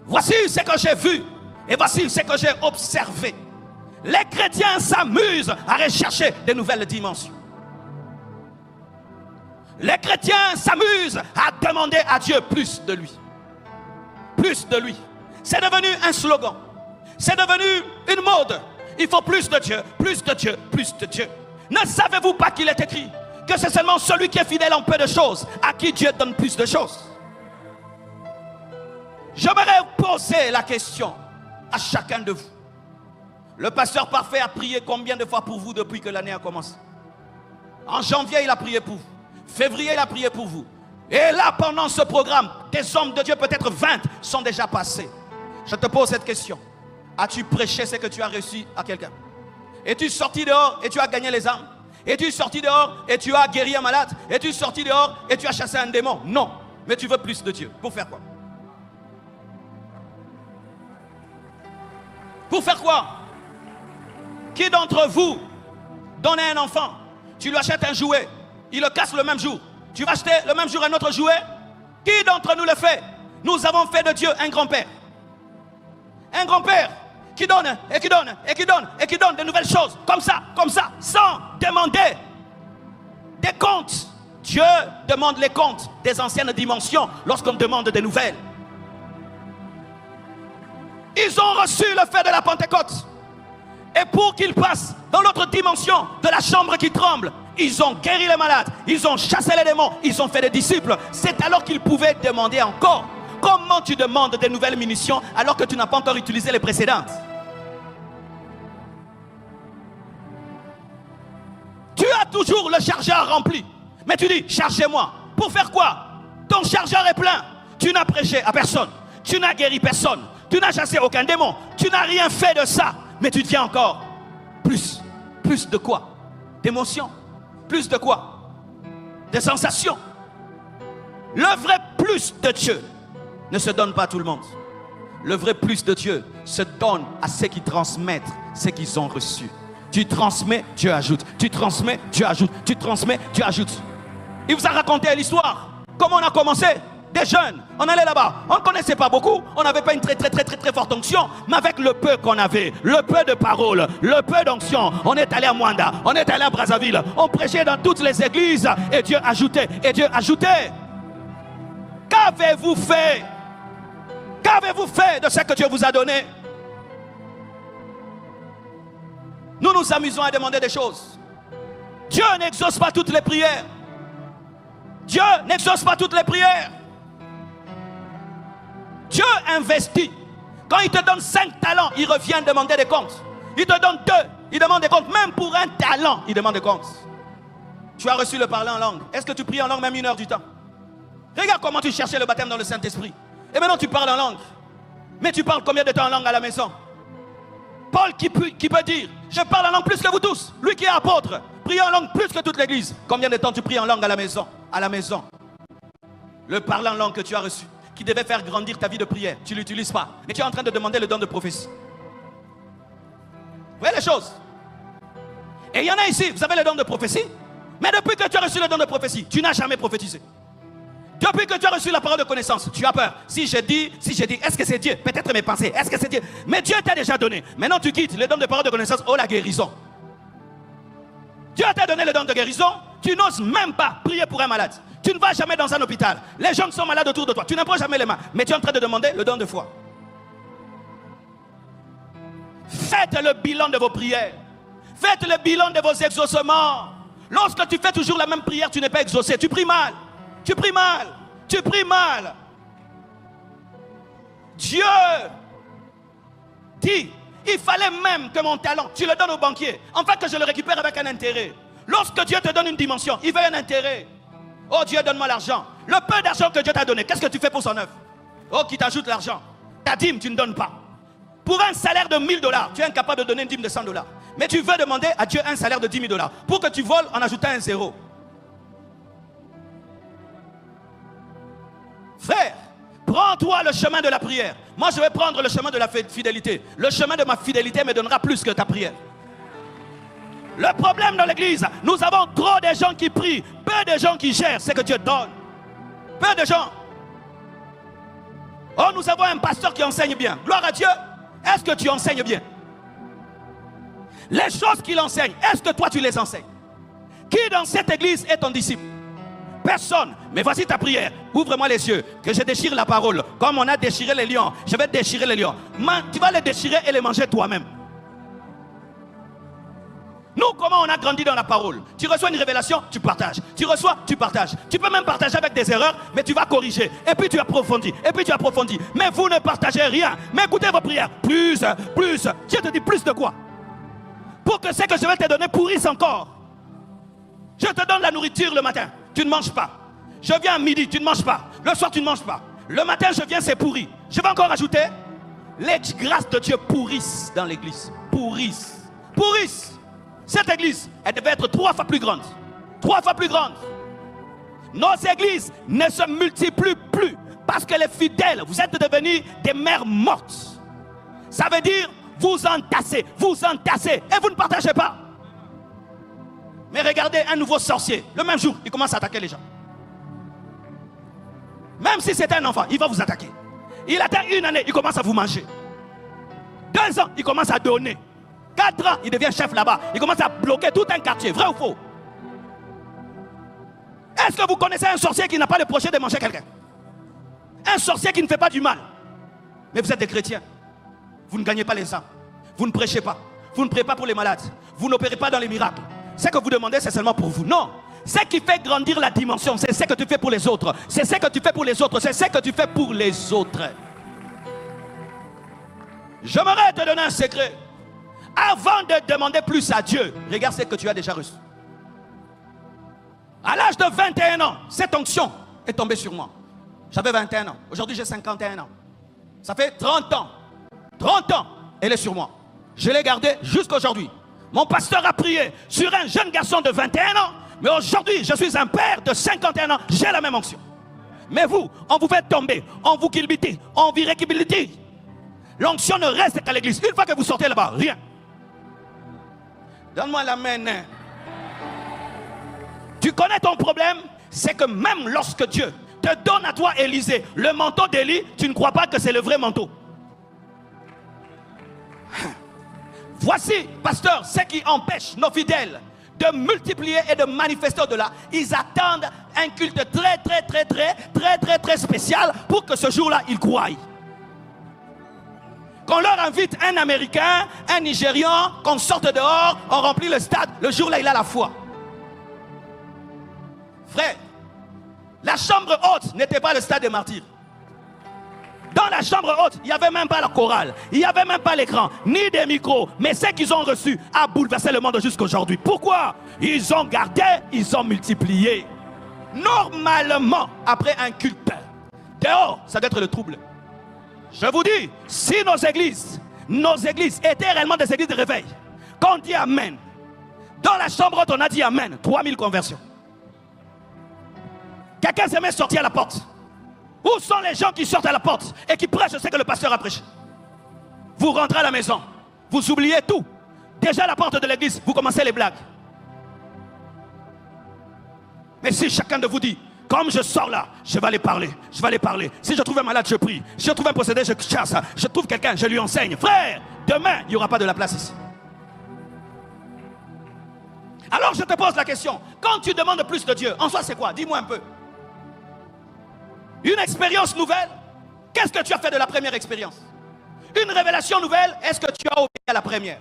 Voici ce que j'ai vu et voici ce que j'ai observé. Les chrétiens s'amusent à rechercher de nouvelles dimensions. Les chrétiens s'amusent à demander à Dieu plus de lui. Plus de lui. C'est devenu un slogan. C'est devenu une mode. Il faut plus de Dieu, plus de Dieu, plus de Dieu. Ne savez-vous pas qu'il est écrit que c'est seulement celui qui est fidèle en peu de choses à qui Dieu donne plus de choses? J'aimerais poser la question à chacun de vous. Le pasteur parfait a prié combien de fois pour vous depuis que l'année a commencé? En janvier, il a prié pour vous. Février, il a prié pour vous. Et là, pendant ce programme, des hommes de Dieu, peut-être 20, sont déjà passés. Je te pose cette question. As-tu prêché ce que tu as reçu à quelqu'un? Es-tu sorti dehors et tu as gagné les âmes? Es-tu sorti dehors et tu as guéri un malade? Es-tu sorti dehors et tu as chassé un démon? Non. Mais tu veux plus de Dieu. Pour faire quoi? Pour faire quoi? Qui d'entre vous donne un enfant, tu lui achètes un jouet, il le casse le même jour, tu vas acheter le même jour un autre jouet? Qui d'entre nous le fait? Nous avons fait de Dieu un grand-père. Un grand-père qui donne et qui donne et qui donne et qui donne de nouvelles choses, comme ça, sans demander des comptes. Dieu demande les comptes des anciennes dimensions lorsqu'on demande des nouvelles. Ils ont reçu le fait de la Pentecôte. Et pour qu'ils passent dans l'autre dimension de la chambre qui tremble, ils ont guéri les malades, ils ont chassé les démons, ils ont fait des disciples. C'est alors qu'ils pouvaient demander encore. Comment tu demandes des nouvelles munitions alors que tu n'as pas encore utilisé les précédentes? toujours le chargeur rempli. Mais tu dis, chargez-moi. Pour faire quoi? Ton chargeur est plein. Tu n'as prêché à personne. Tu n'as guéri personne. Tu n'as chassé aucun démon. Tu n'as rien fait de ça. Mais tu deviens encore plus. Plus de quoi? D'émotions. Plus de quoi? Des sensations. Le vrai plus de Dieu ne se donne pas à tout le monde. Le vrai plus de Dieu se donne à ceux qui transmettent ce qu'ils ont reçu. Tu transmets, Dieu ajoute. Tu transmets, Dieu ajoute. Tu transmets, Dieu ajoute. Il vous a raconté l'histoire. Comment on a commencé? Des jeunes, on allait là-bas. On ne connaissait pas beaucoup. On n'avait pas une très forte onction. Mais avec le peu qu'on avait, le peu de paroles, le peu d'onction, on est allé à Mwanda, on est allé à Brazzaville. On prêchait dans toutes les églises. Et Dieu ajoutait, et Dieu ajoutait. Qu'avez-vous fait? Qu'avez-vous fait de ce que Dieu vous a donné? Nous nous amusons à demander des choses. Dieu n'exauce pas toutes les prières. Dieu n'exauce pas toutes les prières. Dieu investit. Quand il te donne 5 talents, il revient demander des comptes. Il te donne 2, il demande des comptes. Même pour un talent, il demande des comptes. Tu as reçu le parler en langue. Est-ce que tu pries en langue même 1 heure du temps? Regarde comment tu cherchais le baptême dans le Saint-Esprit. Et maintenant tu parles en langue. Mais tu parles combien de temps en langue à la maison? Paul qui peut dire, je parle en langue plus que vous tous. Lui qui est apôtre, prie en langue plus que toute l'église. Combien de temps tu pries en langue à la maison? À la maison. Le parler en langue que tu as reçu, qui devait faire grandir ta vie de prière, tu ne l'utilises pas. Mais tu es en train de demander le don de prophétie. Vous voyez les choses? Et il y en a ici, vous avez le don de prophétie. Mais depuis que tu as reçu le don de prophétie, tu n'as jamais prophétisé. Depuis que tu as reçu la parole de connaissance, tu as peur. Si je dis, est-ce que c'est Dieu? Peut-être mes pensées, est-ce que c'est Dieu? Mais Dieu t'a déjà donné. Maintenant tu quittes le don de parole de connaissance, oh la guérison. Dieu t'a donné le don de guérison, tu n'oses même pas prier pour un malade. Tu ne vas jamais dans un hôpital. Les gens qui sont malades autour de toi, tu n'approches jamais les mains. Mais tu es en train de demander le don de foi. Faites le bilan de vos prières. Faites le bilan de vos exaucements. Lorsque tu fais toujours la même prière, tu n'es pas exaucé. Tu pries mal. Tu pries mal. Tu pries mal. Dieu dit, il fallait même que mon talent, tu le donnes au banquier, afin que je le récupère avec un intérêt. Lorsque Dieu te donne une dimension, il veut un intérêt. Oh Dieu, donne-moi l'argent. Le peu d'argent que Dieu t'a donné, qu'est-ce que tu fais pour son œuvre? Oh, qui t'ajoute l'argent. Ta dîme, tu ne donnes pas. Pour un salaire de 1000 $, tu es incapable de donner une dîme de 100 $. Mais tu veux demander à Dieu un salaire de 10 000 $ pour que tu voles en ajoutant un zéro. Frère, prends-toi le chemin de la prière. Moi, je vais prendre le chemin de la fidélité. Le chemin de ma fidélité me donnera plus que ta prière. Le problème dans l'église, nous avons trop de gens qui prient, peu de gens qui gèrent ce que Dieu donne. Peu de gens. Oh, nous avons un pasteur qui enseigne bien. Gloire à Dieu. Est-ce que tu enseignes bien? Les choses qu'il enseigne, est-ce que toi tu les enseignes? Qui dans cette église est ton disciple? Personne. Mais voici ta prière. Ouvre-moi les yeux, que je déchire la parole. Comme on a déchiré les lions, je vais déchirer les lions. Tu vas les déchirer et les manger toi-même. Nous, comment on a grandi dans la parole? Tu reçois une révélation, tu partages. Tu reçois, tu partages. Tu peux même partager avec des erreurs, mais tu vas corriger. Et puis tu approfondis. Et puis tu approfondis. Mais vous ne partagez rien. Mais écoutez vos prières. Plus. Dieu te dit plus de quoi? Pour que ce que je vais te donner pourrisse encore. Je te donne la nourriture le matin. Tu ne manges pas. Je viens à midi, tu ne manges pas. Le soir, tu ne manges pas. Le matin, je viens, c'est pourri. Je vais encore ajouter. Les grâces de Dieu pourrissent dans l'église. Pourrissent. Cette église, elle devait être 3 fois plus grande. 3 fois plus grande. Nos églises ne se multiplient plus parce que les fidèles, vous êtes devenus des mères mortes. Ça veut dire, vous entassez et vous ne partagez pas. Mais regardez un nouveau sorcier, le même jour, il commence à attaquer les gens. Même si c'est un enfant, il va vous attaquer. Il atteint 1 année, il commence à vous manger. 2 ans, il commence à donner. 4 ans, il devient chef là-bas. Il commence à bloquer tout un quartier. Vrai ou faux? Est-ce que vous connaissez un sorcier qui n'a pas le projet de manger quelqu'un? Un sorcier qui ne fait pas du mal. Mais vous êtes des chrétiens. Vous ne gagnez pas les âmes. Vous ne prêchez pas. Vous ne priez pas pour les malades. Vous n'opérez pas dans les miracles. Ce que vous demandez, c'est seulement pour vous. Non. Ce qui fait grandir la dimension, c'est ce que tu fais pour les autres. C'est ce que tu fais pour les autres. C'est ce que tu fais pour les autres. J'aimerais te donner un secret. Avant de demander plus à Dieu, regarde ce que tu as déjà reçu. À l'âge de 21 ans, cette onction est tombée sur moi. J'avais 21 ans. Aujourd'hui, j'ai 51 ans. Ça fait 30 ans. 30 ans, elle est sur moi. Je l'ai gardée jusqu'à aujourd'hui. Mon pasteur a prié sur un jeune garçon de 21 ans. Mais aujourd'hui, je suis un père de 51 ans. J'ai la même onction. Mais vous, on vous fait tomber. On vous kilbite. On vous réquibilite. L'onction ne reste qu'à l'église. Une fois que vous sortez là-bas, rien. Donne-moi la main. Tu connais ton problème? C'est que même lorsque Dieu te donne à toi, Élisée, le manteau d'Élie, tu ne crois pas que c'est le vrai manteau. Voici, pasteur, ce qui empêche nos fidèles de multiplier et de manifester au-delà. Ils attendent un culte très spécial pour que ce jour-là, ils croient. Qu'on leur invite un Américain, un Nigérian, qu'on sorte dehors, on remplit le stade, le jour-là, il a la foi. Frère, la chambre haute n'était pas le stade des martyrs. Dans la chambre haute, il n'y avait même pas la chorale, il n'y avait même pas l'écran, ni des micros. Mais ce qu'ils ont reçu a bouleversé le monde jusqu'à aujourd'hui. Pourquoi? Ils ont gardé, ils ont multiplié. Normalement, après un culte, dehors, ça doit être le trouble. Je vous dis, si nos églises étaient réellement des églises de réveil, quand on dit Amen, dans la chambre haute, on a dit Amen, 3000 conversions. Quelqu'un s'est mis sorti à la porte. Où sont les gens qui sortent à la porte et qui prêchent ce que le pasteur a prêché? Vous rentrez à la maison, vous oubliez tout. Déjà à la porte de l'église, vous commencez les blagues. Mais si chacun de vous dit, comme je sors là, je vais aller parler, je vais aller parler. Si je trouve un malade, je prie. Si je trouve un possédé, je chasse. Je trouve quelqu'un, je lui enseigne. Frère, demain, il n'y aura pas de la place ici. Alors je te pose la question, quand tu demandes plus de Dieu, en soi c'est quoi? Dis-moi un peu. Une expérience nouvelle, qu'est-ce que tu as fait de la première expérience? Une révélation nouvelle, est-ce que tu as obéi à la première?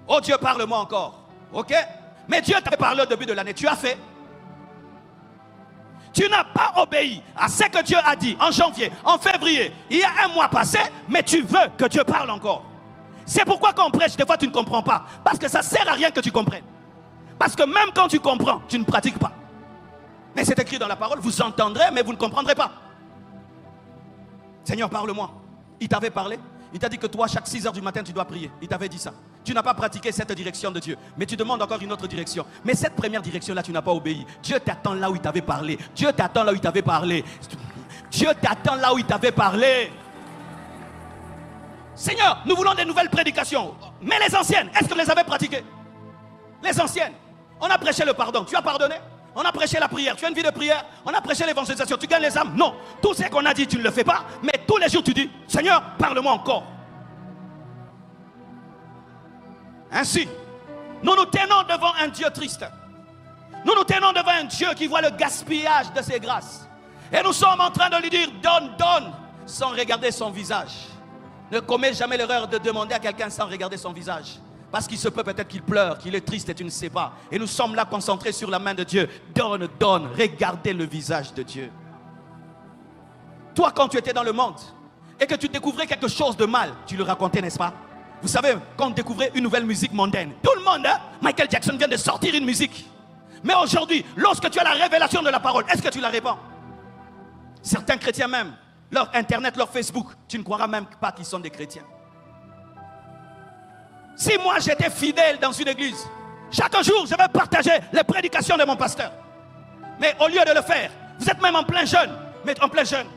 Oh Dieu, parle-moi encore. Ok? Mais Dieu t'avait parlé au début de l'année, tu as fait. Tu n'as pas obéi à ce que Dieu a dit en janvier, en février, il y a un mois passé, mais tu veux que Dieu parle encore. C'est pourquoi quand on prêche, des fois tu ne comprends pas. Parce que ça ne sert à rien que tu comprennes. Parce que même quand tu comprends, tu ne pratiques pas. Mais c'est écrit dans la parole, vous entendrez, mais vous ne comprendrez pas. Seigneur, parle-moi. Il t'avait parlé. Il t'a dit que toi, chaque 6 heures du matin, tu dois prier. Il t'avait dit ça. Tu n'as pas pratiqué cette direction de Dieu. Mais tu demandes encore une autre direction. Mais cette première direction-là, tu n'as pas obéi. Dieu t'attend là où il t'avait parlé. Dieu t'attend là où il t'avait parlé. Dieu t'attend là où il t'avait parlé. Seigneur, nous voulons des nouvelles prédications. Mais les anciennes, est-ce que vous les avez pratiquées? Les anciennes. On a prêché le pardon. Tu as pardonné? On a prêché la prière. Tu as une vie de prière. On a prêché l'évangélisation. Tu gagnes les âmes? Non. Tout ce qu'on a dit, tu ne le fais pas. Mais tous les jours, tu dis, Seigneur, parle-moi encore. Ainsi, nous nous tenons devant un Dieu triste. Nous nous tenons devant un Dieu qui voit le gaspillage de ses grâces. Et nous sommes en train de lui dire, donne, donne, sans regarder son visage. Ne commets jamais l'erreur de demander à quelqu'un sans regarder son visage. Parce qu'il se peut peut-être qu'il pleure, qu'il est triste et tu ne sais pas. Et nous sommes là concentrés sur la main de Dieu. Donne, donne, regardez le visage de Dieu. Toi, quand tu étais dans le monde et que tu découvrais quelque chose de mal, tu le racontais, n'est-ce pas? Vous savez, quand on découvrait une nouvelle musique mondaine, tout le monde, hein? Michael Jackson vient de sortir une musique. Mais aujourd'hui, lorsque tu as la révélation de la parole, est-ce que tu la répands? Certains chrétiens même, leur internet, leur Facebook, tu ne croiras même pas qu'ils sont des chrétiens. Si moi j'étais fidèle dans une église, chaque jour je vais partager les prédications de mon pasteur. Mais au lieu de le faire, vous êtes même en plein jeûne, mais en plein jeûne.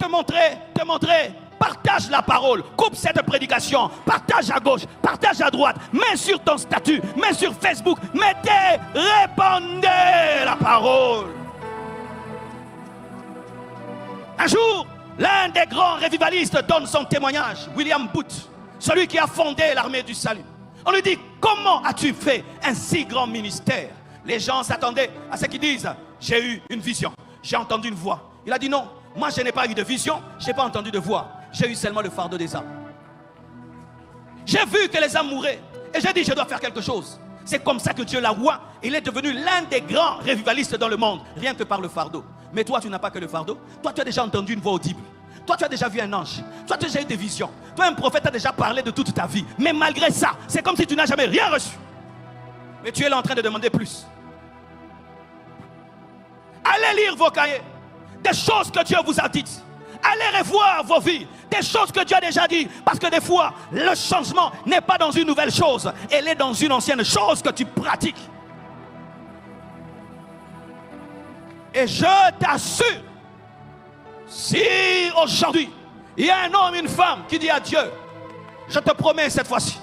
Te montrer, partage la parole, coupe cette prédication, partage à gauche, partage à droite, mets sur ton statut, mets sur Facebook, mettez, répandez la parole. Un jour, l'un des grands revivalistes donne son témoignage, William Booth, celui qui a fondé l'armée du salut. On lui dit, comment as-tu fait un si grand ministère? Les gens s'attendaient à ce qu'ils disent, j'ai eu une vision, j'ai entendu une voix. Il a dit non, moi je n'ai pas eu de vision, je n'ai pas entendu de voix, j'ai eu seulement le fardeau des âmes. J'ai vu que les âmes mouraient et j'ai dit je dois faire quelque chose. C'est comme ça que Dieu l'a oint. Il est devenu l'un des grands revivalistes dans le monde, rien que par le fardeau. Mais toi, tu n'as pas que le fardeau. Toi, tu as déjà entendu une voix audible. Toi, tu as déjà vu un ange. Toi, tu as déjà eu des visions. Toi, un prophète a déjà parlé de toute ta vie. Mais malgré ça, c'est comme si tu n'as jamais rien reçu. Mais tu es là en train de demander plus. Allez lire vos cahiers. Des choses que Dieu vous a dites. Allez revoir vos vies. Des choses que Dieu a déjà dit. Parce que des fois, le changement n'est pas dans une nouvelle chose. Elle est dans une ancienne chose que tu pratiques. Et je t'assure, si aujourd'hui, il y a un homme, une femme qui dit à Dieu, je te promets cette fois-ci,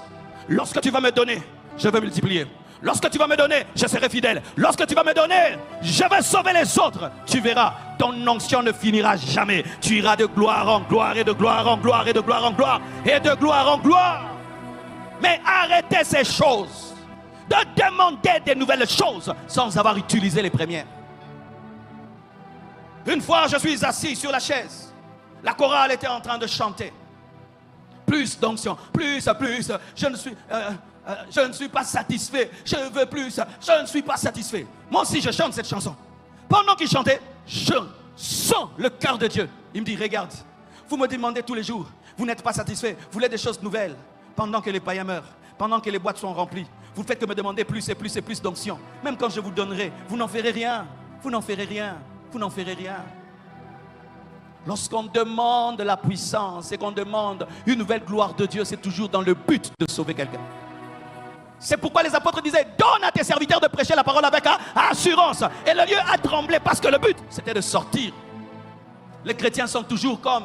lorsque tu vas me donner, je vais multiplier. Lorsque tu vas me donner, je serai fidèle. Lorsque tu vas me donner, je vais sauver les autres. Tu verras, ton onction ne finira jamais. Tu iras de gloire en gloire et de gloire en gloire et de gloire en gloire et de gloire en gloire. Mais arrêtez ces choses de demander des nouvelles choses sans avoir utilisé les premières. Une fois, je suis assis sur la chaise. La chorale était en train de chanter. Plus d'onction, plus. Je ne suis pas satisfait. Je veux plus. Je ne suis pas satisfait. Moi aussi, je chante cette chanson. Pendant qu'il chantait, je sens le cœur de Dieu. Il me dit, regarde, vous me demandez tous les jours, vous n'êtes pas satisfait, vous voulez des choses nouvelles. Pendant que les païens meurent, pendant que les boîtes sont remplies, vous ne faites que me demander plus et plus et plus d'onction. Même quand je vous donnerai, vous n'en ferez rien. Vous n'en ferez rien. Vous n'en ferez rien. Lorsqu'on demande la puissance et qu'on demande une nouvelle gloire de Dieu, c'est toujours dans le but de sauver quelqu'un. C'est pourquoi les apôtres disaient, donne à tes serviteurs de prêcher la parole avec assurance. Et le lieu a tremblé parce que le but, c'était de sortir. Les chrétiens sont toujours comme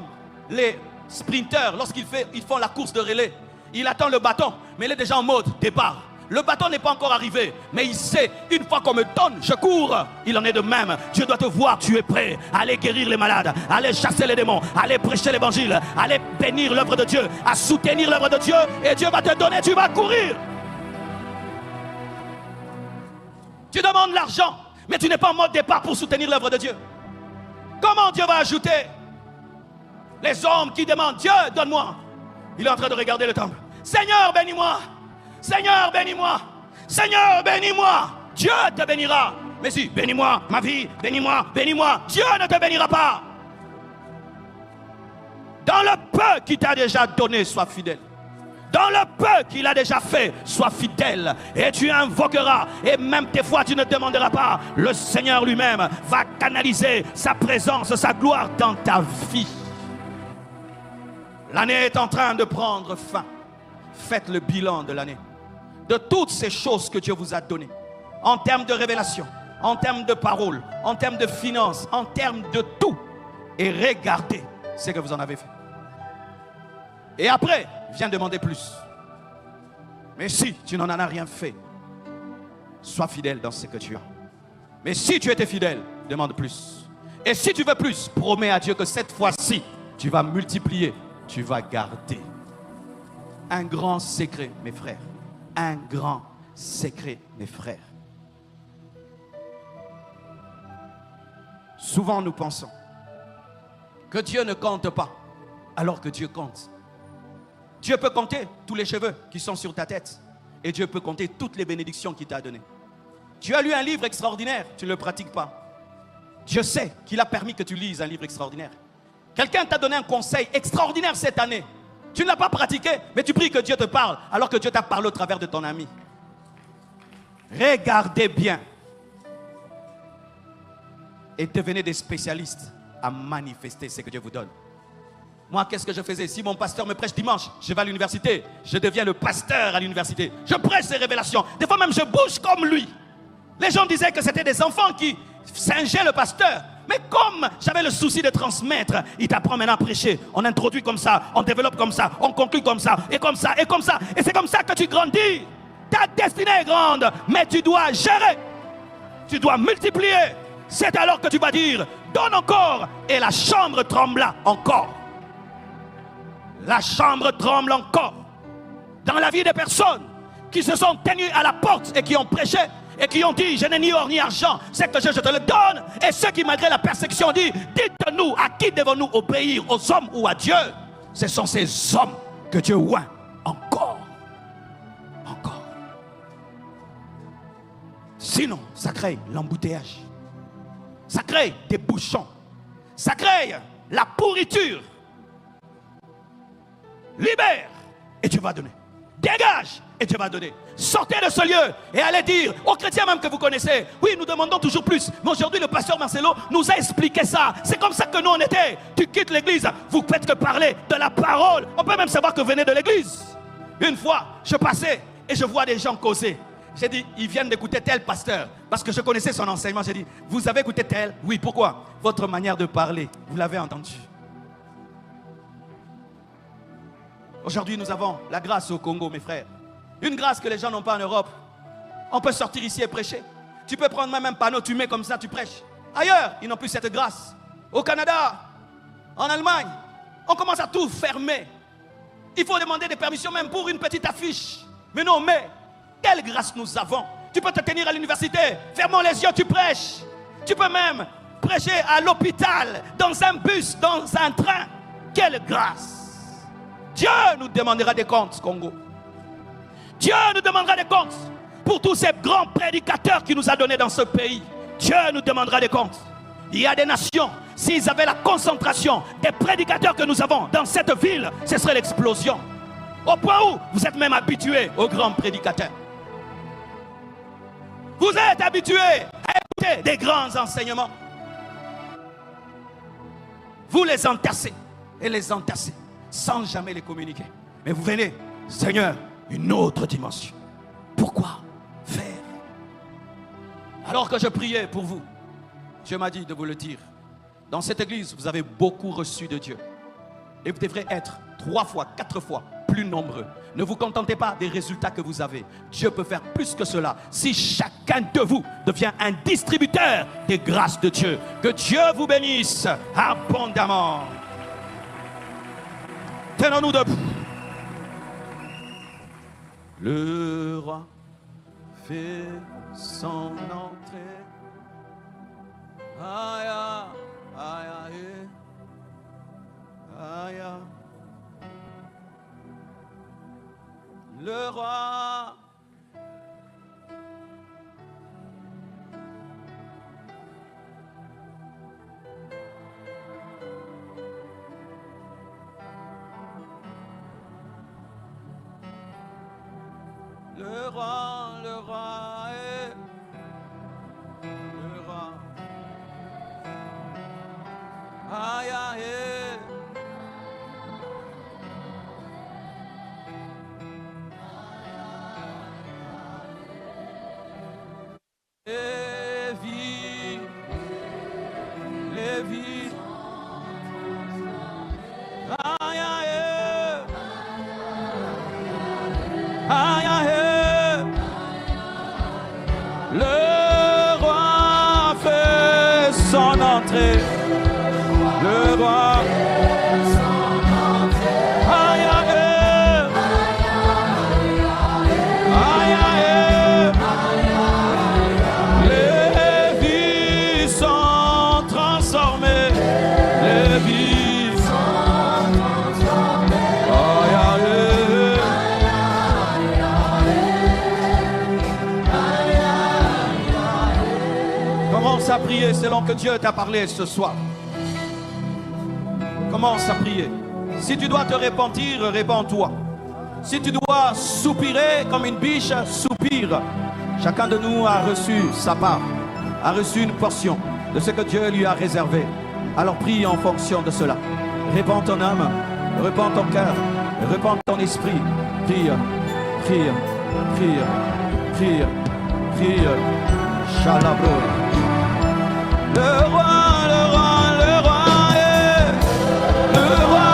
les sprinteurs lorsqu'ils font la course de relais. Il attend le bâton, mais il est déjà en mode départ. Le bâton n'est pas encore arrivé, mais il sait, une fois qu'on me donne, je cours. Il en est de même. Dieu doit te voir, tu es prêt à aller guérir les malades, à aller chasser les démons, à aller prêcher l'évangile, à aller bénir l'œuvre de Dieu, à soutenir l'œuvre de Dieu. Et Dieu va te donner, tu vas courir. Tu demandes l'argent, mais tu n'es pas en mode départ pour soutenir l'œuvre de Dieu. Comment Dieu va ajouter? Les hommes qui demandent, Dieu, donne-moi. Il est en train de regarder le temple. Seigneur, bénis-moi. Seigneur, bénis-moi. Seigneur, bénis-moi. Dieu te bénira. Mais si, bénis-moi, ma vie, bénis-moi, bénis-moi. Dieu ne te bénira pas. Dans le peu qu'il t'a déjà donné, sois fidèle. Dans le peu qu'il a déjà fait, sois fidèle. Et tu invoqueras. Et même des fois, tu ne demanderas pas. Le Seigneur lui-même va canaliser sa présence, sa gloire dans ta vie. L'année est en train de prendre fin. Faites le bilan de l'année. De toutes ces choses que Dieu vous a données. En termes de révélation, en termes de paroles, en termes de finances, en termes de tout. Et regardez ce que vous en avez fait. Et après, viens demander plus. Mais si tu n'en as rien fait, sois fidèle dans ce que tu as. Mais si tu étais fidèle, demande plus. Et si tu veux plus, promets à Dieu que cette fois-ci, tu vas multiplier, tu vas garder. Un grand secret, mes frères. Un grand secret, mes frères. Souvent nous pensons que Dieu ne compte pas, alors que Dieu compte. Dieu peut compter tous les cheveux qui sont sur ta tête. Et Dieu peut compter toutes les bénédictions qu'il t'a données. Tu as lu un livre extraordinaire, tu ne le pratiques pas. Dieu sait qu'il a permis que tu lises un livre extraordinaire. Quelqu'un t'a donné un conseil extraordinaire cette année. Tu ne l'as pas pratiqué, mais tu pries que Dieu te parle, alors que Dieu t'a parlé au travers de ton ami. Regardez bien. Et devenez des spécialistes à manifester ce que Dieu vous donne. Moi, qu'est-ce que je faisais? Si mon pasteur me prêche dimanche, je vais à l'université. Je deviens le pasteur à l'université. Je prêche ses révélations. Des fois même, je bouge comme lui. Les gens disaient que c'était des enfants qui singeaient le pasteur. Mais comme j'avais le souci de transmettre, il t'apprend maintenant à prêcher. On introduit comme ça, on développe comme ça, on conclut comme ça, et comme ça, et comme ça. Et c'est comme ça que tu grandis. Ta destinée est grande, mais tu dois gérer. Tu dois multiplier. C'est alors que tu vas dire, donne encore. Et la chambre trembla encore. La chambre tremble encore. Dans la vie des personnes qui se sont tenues à la porte et qui ont prêché et qui ont dit, je n'ai ni or ni argent, c'est que je te le donne. Et ceux qui, malgré la persécution, disent, dites-nous, à qui devons-nous obéir, aux hommes ou à Dieu? Ce sont ces hommes que Dieu oint encore. Encore. Sinon, ça crée l'embouteillage. Ça crée des bouchons. Ça crée la pourriture. Libère et tu vas donner. Dégage et Dieu va donner. Sortez de ce lieu et allez dire aux chrétiens même que vous connaissez, oui, nous demandons toujours plus. Mais aujourd'hui, le pasteur Marcelo nous a expliqué ça. C'est comme ça que nous on était. Tu quittes l'église, vous faites que parler de la parole. On peut même savoir que vous venez de l'église. Une fois, je passais et je vois des gens causer. J'ai dit, ils viennent d'écouter tel pasteur. Parce que je connaissais son enseignement. J'ai dit, vous avez écouté tel? Oui, pourquoi? Votre manière de parler, vous l'avez entendu. Aujourd'hui, nous avons la grâce au Congo, mes frères. Une grâce que les gens n'ont pas en Europe. On peut sortir ici et prêcher. Tu peux prendre même un panneau, tu mets comme ça, tu prêches. Ailleurs, ils n'ont plus cette grâce. Au Canada, en Allemagne, on commence à tout fermer. Il faut demander des permissions même pour une petite affiche. Mais non, mais quelle grâce nous avons. Tu peux te tenir à l'université, fermons les yeux, tu prêches. Tu peux même prêcher à l'hôpital, dans un bus, dans un train. Quelle grâce. Dieu nous demandera des comptes, Congo. Dieu nous demandera des comptes pour tous ces grands prédicateurs qu'il nous a donnés dans ce pays. Dieu nous demandera des comptes. Il y a des nations, s'ils avaient la concentration des prédicateurs que nous avons dans cette ville, ce serait l'explosion. Au point où vous êtes même habitués aux grands prédicateurs. Vous êtes habitués à écouter des grands enseignements. Vous les entassez et les entassez sans jamais les communiquer. Mais vous venez, Seigneur, une autre dimension. Pourquoi faire? Alors que je priais pour vous, Dieu m'a dit de vous le dire. Dans cette église, vous avez beaucoup reçu de Dieu. Et vous devrez être 3 fois, 4 fois plus nombreux. Ne vous contentez pas des résultats que vous avez. Dieu peut faire plus que cela. Si chacun de vous devient un distributeur des grâces de Dieu. Que Dieu vous bénisse abondamment. Tenons-nous debout. Le roi fait son entrée. Aïe, aïe, aïe, aïe. Le roi est le roi. Aïe, aïe. Lévi. Aïe, aïe. Aïe, aïe. Le roi fait son entrée. Le roi. Aïe, aïe. Aïe, aïe. Les vies sont transformées. Les vies sont transformées. Aïe, aïe. Commence à prier selon que Dieu t'a parlé ce soir. Commence à prier. Si tu dois te repentir, répands-toi. Si tu dois soupirer comme une biche, soupire. Chacun de nous a reçu sa part, a reçu une portion de ce que Dieu lui a réservé. Alors prie en fonction de cela. Répands ton âme, répands ton cœur, répands ton esprit. Prie, prie, prie, prie, prie. Shalabro. Le roi, le roi, le roi est le roi.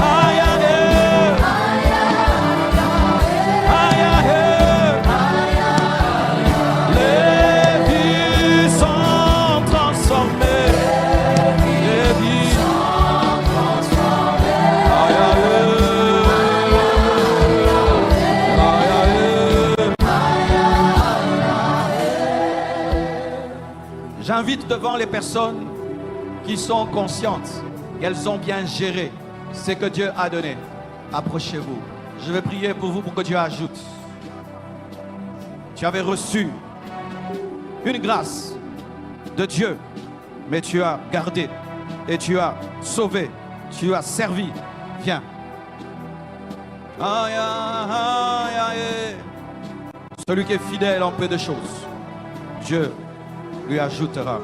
Aïe, aïe, aïe, aïe. Les vies sont transformées. Les vies sont transformées. Aïe, aïe. J'invite devant les personnes qui sont conscientes qu'elles ont bien géré ce que Dieu a donné. Approchez-vous. Je vais prier pour vous pour que Dieu ajoute. Tu avais reçu une grâce de Dieu, mais tu as gardé et tu as sauvé, tu as servi. Viens. Aïe, aïe, aïe. Celui qui est fidèle en peu de choses, Dieu lui ajoutera.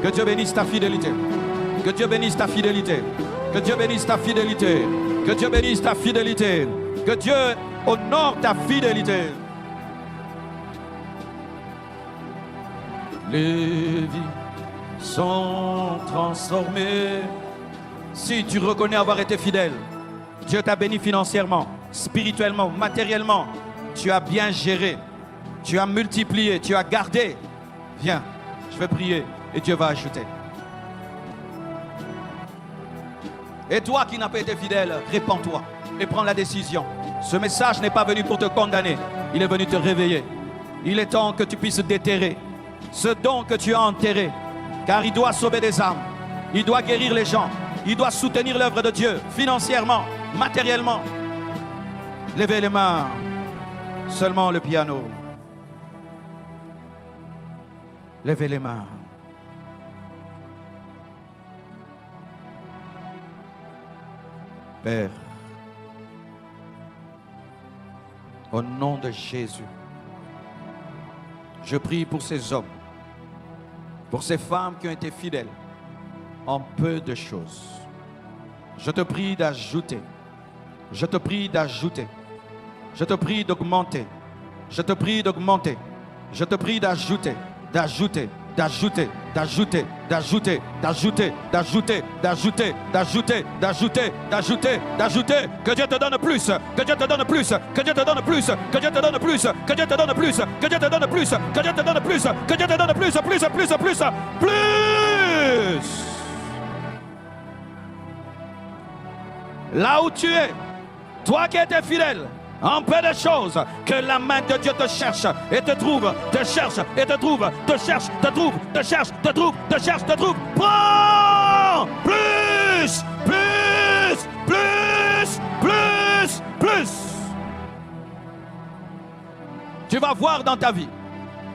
Que Dieu bénisse ta fidélité. Que Dieu bénisse ta fidélité. Que Dieu bénisse ta fidélité. Que Dieu bénisse ta fidélité. Que Dieu honore ta fidélité. Les vies sont transformées. Si tu reconnais avoir été fidèle, Dieu t'a béni financièrement, spirituellement, matériellement. Tu as bien géré. Tu as multiplié. Tu as gardé. Viens, je vais prier et Dieu va ajouter. Et toi qui n'as pas été fidèle, répands-toi et prends la décision. Ce message n'est pas venu pour te condamner. Il est venu te réveiller. Il est temps que tu puisses déterrer ce don que tu as enterré. Car il doit sauver des âmes. Il doit guérir les gens. Il doit soutenir l'œuvre de Dieu financièrement, matériellement. Levez les mains. Seulement le piano. Levez les mains. Père, au nom de Jésus, je prie pour ces hommes, pour ces femmes qui ont été fidèles en peu de choses. Je te prie d'ajouter. Je te prie d'ajouter. Je te prie d'augmenter. Je te prie d'augmenter. Je te prie d'ajouter, d'ajouter, d'ajouter, d'ajouter, d'ajouter, d'ajouter, d'ajouter, d'ajouter, d'ajouter, d'ajouter, d'ajouter, d'ajouter. Que Dieu te donne plus, que Dieu te donne plus, que Dieu te donne plus, que Dieu te donne plus, que Dieu te donne plus, que Dieu te donne plus, que Dieu te donne plus, que Dieu te donne plus, plus. Là où tu es, toi qui étais fidèle en peu de choses, que la main de Dieu te cherche et te trouve, te cherche et te trouve, te cherche, te trouve, te cherche, te trouve, te cherche, te trouve. Prends plus, plus, plus, plus, plus. Tu vas voir dans ta vie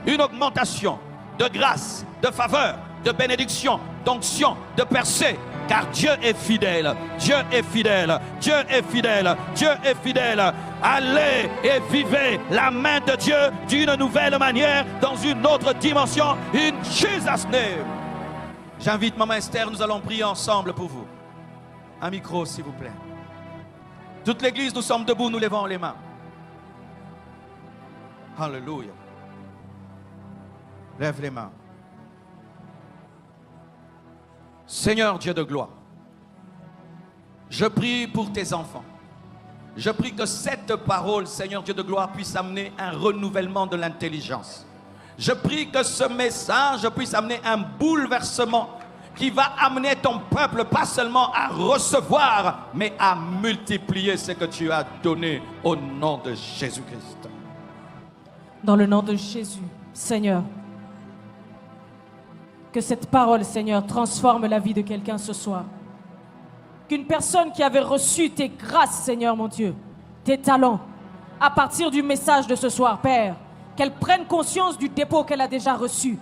une augmentation de grâce, de faveur, de bénédiction, d'onction, de percée. Car Dieu est fidèle, Dieu est fidèle, Dieu est fidèle, Dieu est fidèle. Allez et vivez la main de Dieu d'une nouvelle manière, dans une autre dimension, in Jesus' name. J'invite Maman Esther, nous allons prier ensemble pour vous. Un micro, s'il vous plaît. Toute l'église, nous sommes debout, nous levons les mains. Alléluia. Lève les mains. Seigneur Dieu de gloire, je prie pour tes enfants. Je prie que cette parole, Seigneur Dieu de gloire, puisse amener un renouvellement de l'intelligence. Je prie que ce message puisse amener un bouleversement qui va amener ton peuple pas seulement à recevoir, mais à multiplier ce que tu as donné au nom de Jésus-Christ. Dans le nom de Jésus, Seigneur, que cette parole, Seigneur, transforme la vie de quelqu'un ce soir. Qu'une personne qui avait reçu tes grâces, Seigneur mon Dieu, tes talents, à partir du message de ce soir, Père, qu'elle prenne conscience du dépôt qu'elle a déjà reçu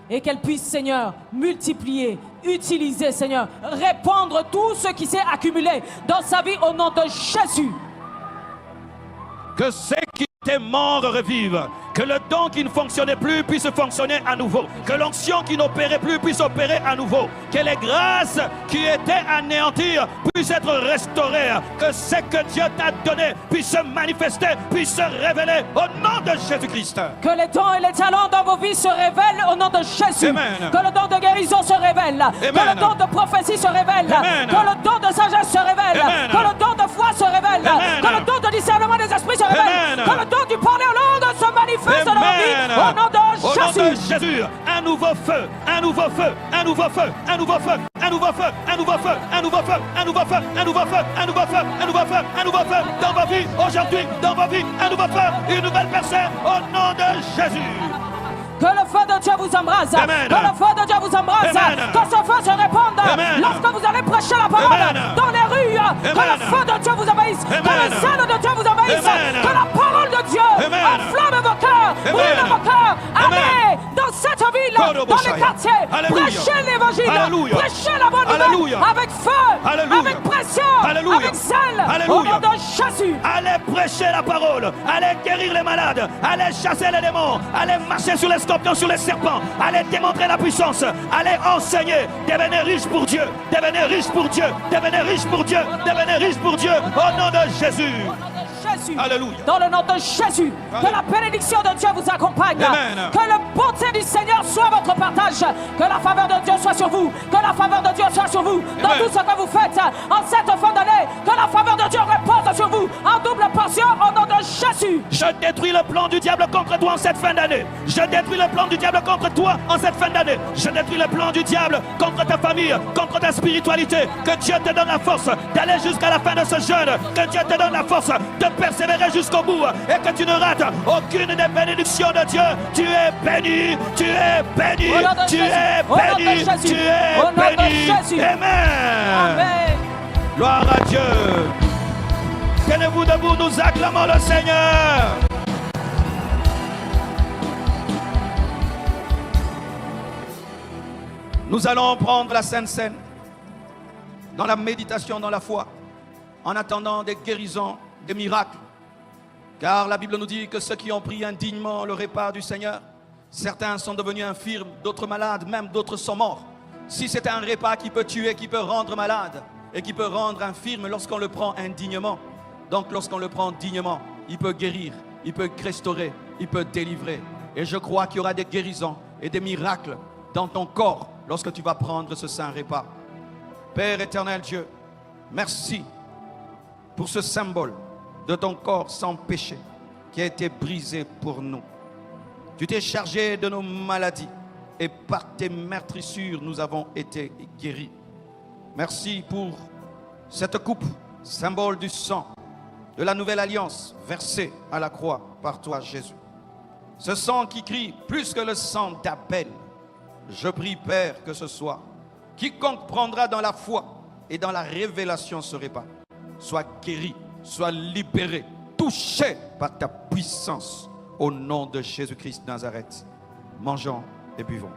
et qu'elle puisse, Seigneur, multiplier, utiliser, Seigneur, répandre tout ce qui s'est accumulé dans sa vie au nom de Jésus. Que ceux qui étaient morts revivent. Que le don qui ne fonctionnait plus puisse fonctionner à nouveau. Que l'onction qui n'opérait plus puisse opérer à nouveau. Que les grâces qui étaient anéanties puissent être restaurées. Que ce que Dieu t'a donné puisse se manifester, puisse se révéler au nom de Jésus-Christ. Que les dons et les talents dans vos vies se révèlent au nom de Jésus. Amen. Que le don de guérison se révèle. Amen. Que le don de prophétie se révèle. Amen. Que le don de sagesse se révèle. Amen. Que le don de foi se révèle. Amen. Que le don de discernement des esprits se révèle. Amen. Que le don du parler en langue se manifeste dans nos vies au nom de Jésus. Au nom de Jésus, un nouveau feu, un nouveau feu, un nouveau feu, un nouveau feu, un nouveau feu, un nouveau feu, un nouveau feu, un nouveau feu, un nouveau feu, un nouveau feu, un nouveau feu, un nouveau feu dans vos vies aujourd'hui, dans vos vies, un nouveau feu, une nouvelle personne au nom de Jésus. Que le feu de Dieu vous embrase. Amen. Que le feu de Dieu vous embrase. Amen. Que ce feu se répande. Amen. Lorsque vous allez prêcher la parole Amen. dans les rues. Amen. Que le feu de Dieu vous envahisse. Amen. Que le zèle de Dieu vous envahisse. Amen. Que la parole de Dieu Amen. enflamme vos cœurs. Amen. Brûle vos cœurs. Amen. Allez dans cette ville dans les quartiers. Alléluia. Prêchez l'évangile. Alléluia. Prêchez la bonne Alléluia. nouvelle avec feu, Alléluia. avec pression, Alléluia. avec zèle. Alléluia. Au nom de Jésus. Allez prêcher la parole. Allez guérir les malades. Allez chasser les démons. Allez marcher sur les scorpions, sur les serpents. Allez démontrer la puissance. Allez enseigner. Devenez riche pour Dieu. Devenez riche pour Dieu. Devenez riche pour Dieu. Devenez riche pour Dieu. Au nom de Jésus. Jésus. Alléluia. Dans le nom de Jésus, que la bénédiction de Dieu vous accompagne. Amen. Que la bonté du Seigneur soit votre partage. Que la faveur de Dieu soit sur vous. Que la faveur de Dieu soit sur vous. Dans Amen. tout ce que vous faites en cette fin d'année. Que la faveur de Dieu repose sur vous en double portion au nom de Jésus. Je détruis le plan du diable contre toi en cette fin d'année. Je détruis le plan du diable contre toi en cette fin d'année. Je détruis le plan du diable contre ta famille, contre ta spiritualité. Que Dieu te donne la force d'aller jusqu'à la fin de ce jeûne. Que Dieu te donne la force de persévérer jusqu'au bout et que tu ne rates aucune des bénédictions de Dieu. Tu es béni, tu es béni, tu es béni, tu es béni. Amen. Amen. Gloire à Dieu. Tenez-vous debout, nous acclamons le Seigneur. Nous allons prendre la Sainte Seine dans la méditation, dans la foi, en attendant des guérisons, des miracles. Car la Bible nous dit que ceux qui ont pris indignement le repas du Seigneur, certains sont devenus infirmes, d'autres malades, même d'autres sont morts. Si c'est un repas qui peut tuer, qui peut rendre malade et qui peut rendre infirme lorsqu'on le prend indignement, donc lorsqu'on le prend dignement, il peut guérir, il peut restaurer, il peut délivrer. Et je crois qu'il y aura des guérisons et des miracles dans ton corps lorsque tu vas prendre ce saint repas. Père éternel Dieu, merci pour ce symbole de ton corps sans péché qui a été brisé pour nous. Tu t'es chargé de nos maladies et par tes meurtrissures nous avons été guéris. Merci pour cette coupe, symbole du sang de la nouvelle alliance versée à la croix par toi Jésus. Ce sang qui crie plus que le sang d'Abel. Je prie Père que ce soit quiconque prendra dans la foi et dans la révélation ce repas soit guéri, soit libéré, touché par ta puissance au nom de Jésus-Christ de Nazareth. Mangeons et buvons.